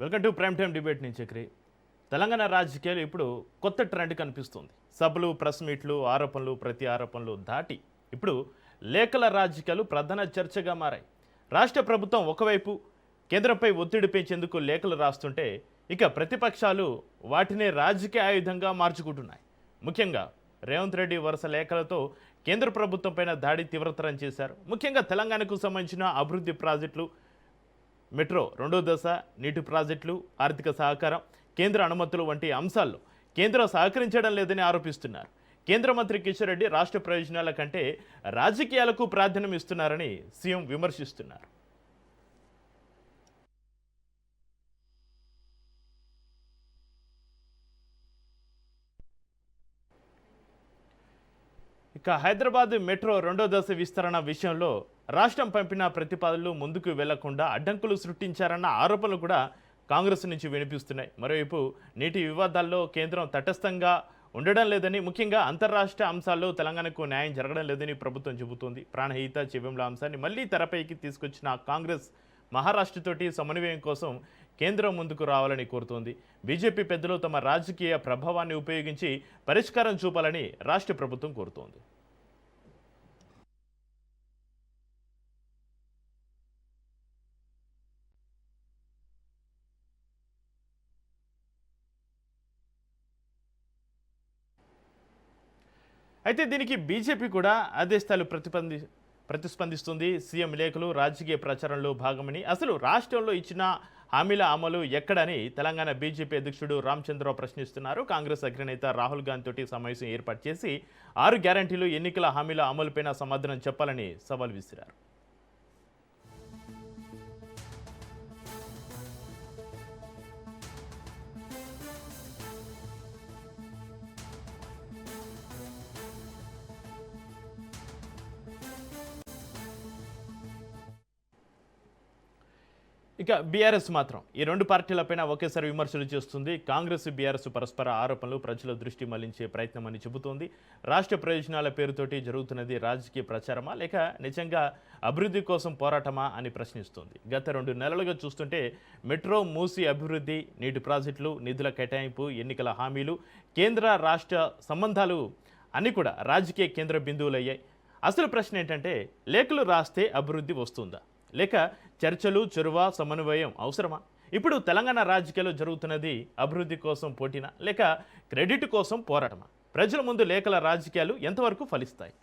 Welcome to prime time debate నుంచి చక్రి. తెలంగాణ రాజకీయాలు ఇప్పుడు కొత్త ట్రెండ్ కనిపిస్తుంది. సభలు, ప్రెస్ మీట్లు, ఆరోపణలు, ప్రతి ఆరోపణలు దాటి ఇప్పుడు లేఖల రాజకీయాలు ప్రధాన చర్చగా మారాయి. రాష్ట్ర ప్రభుత్వం ఒకవైపు కేంద్రంపై ఒత్తిడి పెంచేందుకు లేఖలు రాస్తుంటే, ఇక ప్రతిపక్షాలు వాటినే రాజకీయ ఆయుధంగా మార్చుకుంటున్నాయి. ముఖ్యంగా రేవంత్ రెడ్డి వరుస లేఖలతో కేంద్ర ప్రభుత్వంపైన దాడి తీవ్రతరం చేశారు. ముఖ్యంగా తెలంగాణకు సంబంధించిన అభివృద్ధి ప్రాజెక్టులు, మెట్రో రెండో దశ, నీటి ప్రాజెక్టులు, ఆర్థిక సహకారం, కేంద్ర అనుమతులు వంటి అంశాల్లో కేంద్రం సహకరించడం లేదని ఆరోపిస్తున్నారు. కేంద్ర మంత్రి కిషన్ రెడ్డి రాష్ట్ర ప్రయోజనాల కంటే రాజకీయాలకు ప్రాధాన్యం ఇస్తున్నారని సీఎం విమర్శిస్తున్నారు. ఇక హైదరాబాద్ మెట్రో రెండో దశ విస్తరణ విషయంలో రాష్ట్రం పంపిన ప్రతిపాదనలు ముందుకు వెళ్లకుండా అడ్డంకులు సృష్టించారన్న ఆరోపణలు కూడా కాంగ్రెస్ నుంచి వినిపిస్తున్నాయి. మరోవైపు నీటి వివాదాల్లో కేంద్రం తటస్థంగా ఉండడం లేదని, ముఖ్యంగా అంతర్రాష్ట్ర అంశాల్లో తెలంగాణకు న్యాయం జరగడం లేదని ప్రభుత్వం చెబుతోంది. ప్రాణహిత చెవెంల అంశాన్ని మళ్లీ తెరపైకి తీసుకొచ్చిన కాంగ్రెస్ మహారాష్ట్రతోటి సమన్వయం కోసం కేంద్రం ముందుకు రావాలని కోరుతోంది. బీజేపీ పెద్దలు తమ రాజకీయ ప్రభావాన్ని ఉపయోగించి పరిష్కారం చూపాలని రాష్ట్ర ప్రభుత్వం కోరుతోంది. అయితే దీనికి బీజేపీ కూడా అదే స్థాయిలో ప్రతిస్పందిస్తుంది. సీఎం లేఖలు రాజకీయ ప్రచారంలో భాగమని, అసలు రాష్ట్రంలో ఇచ్చిన హామీల అమలు ఎక్కడని తెలంగాణ బీజేపీ అధ్యక్షుడు రామచంద్రరావు ప్రశ్నిస్తున్నారు. కాంగ్రెస్ అగ్రనేత రాహుల్ గాంధీ తోటి సమావేశం ఏర్పాటు చేసి 6 గ్యారంటీలు, ఎన్నికల హామీల అమలుపైన సమాధానం చెప్పాలని సవాల్ విసిరారు. ఇక బీఆర్ఎస్ మాత్రం ఈ రెండు పార్టీలపైన ఒకేసారి విమర్శలు చేస్తుంది. కాంగ్రెస్, బీఆర్ఎస్ పరస్పర ఆరోపణలు ప్రజల దృష్టి మళ్లించే ప్రయత్నం అని చెబుతోంది. రాష్ట్ర ప్రయోజనాల పేరుతోటి జరుగుతున్నది రాజకీయ ప్రచారమా, లేక నిజంగా అభివృద్ధి కోసం పోరాటమా అని ప్రశ్నిస్తోంది. గత 2 నెలలుగా చూస్తుంటే మెట్రో, మూసి అభివృద్ధి, నీటి ప్రాజెక్టులు, నిధుల కేటాయింపు, ఎన్నికల హామీలు, కేంద్ర రాష్ట్ర సంబంధాలు అన్నీ కూడా రాజకీయ కేంద్ర బిందువులయ్యాయి. అసలు ప్రశ్న ఏంటంటే, లేఖలు రాస్తే అభివృద్ధి వస్తుందా, లేక చర్చలు, చొరవ, సమన్వయం అవసరమా? ఇప్పుడు తెలంగాణ రాజకీయాల్లో జరుగుతున్నది అభివృద్ధి కోసం పోటీనా, లేక క్రెడిట్ కోసం పోరాటమా? ప్రజల ముందు లేఖల రాజకీయాలు ఎంతవరకు ఫలిస్తాయి?